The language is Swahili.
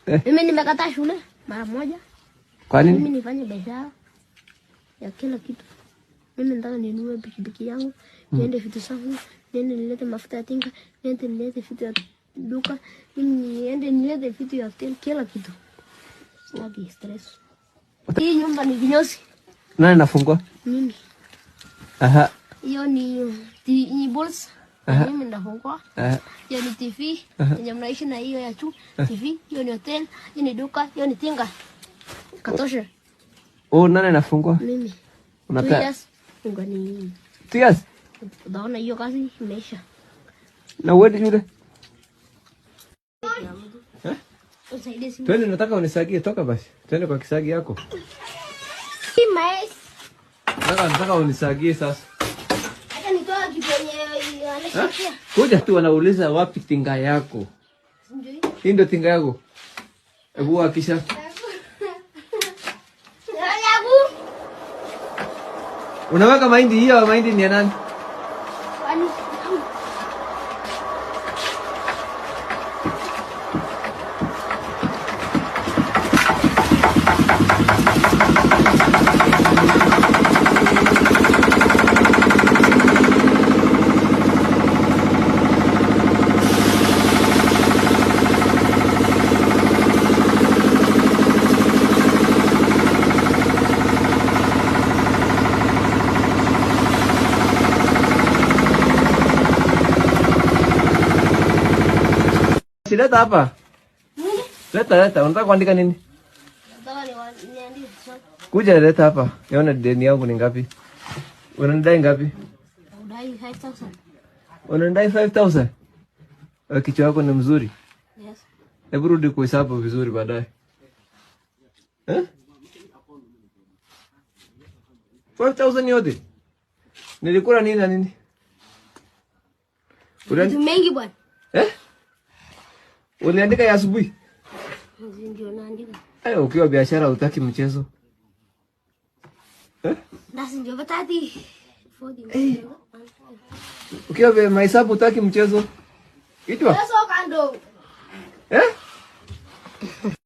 Mimi nimekataa shule mara moja. Kwa nini? Mimi nifanye biashara ya kila kitu. Mimi nataka ninunue pikipiki yangu, niende vitu zangu, niende nilete mafuta ya tinga, niende nilete vitu ya duka, niende nilete vitu ya kila kitu. Sina stress. Hii nyumba ni kinyozi. Nani nafungua? Mimi. Aha. Hiyo ni balls. Mimi nafungua. Hiyo ni TV. Yenye mnaishi na hiyo ya juu. TV. Hiyo ni hotel. Hiyo ni duka. Hiyo ni tinga. Katosha. Oh, nani nafungua? Mimi. Unataka? Ungani. Tias. Unaona hiyo kazi imeisha. Na wewe shule? Usaidie simu. Twende, nataka unisagie, toka basi. Twende kwa kisagi yako. Mais. Nataka unisagie sasa. Acha nitoa kwenye anashikia. Kuja tu wanauliza wapi tinga yako? Hii ndio tinga yako. Hebu hakisha. Unaweka mahindi, hiyo mahindi ni ya nani? Leta hapa. Leta. Unataka kuandika nini? Nataka niandike. Kuja leta hapa. Nione deni yangu ni ngapi. Unanidai ngapi? Unadai 5,000. Unanidai 5,000? Kichwa yako ni mzuri. Yes. Hebu rudi kuhesabu vizuri baadaye. 5,000 yote. Nilikula nini na nini? Vitu mengi bwana. Uliandika ya asubuhi? Ndio naandika. Ukiwa biashara hutaki mchezo. Nasi ndio batati. 40. Ukiwa mahesabu hutaki mchezo. Itwa? Sasa kando.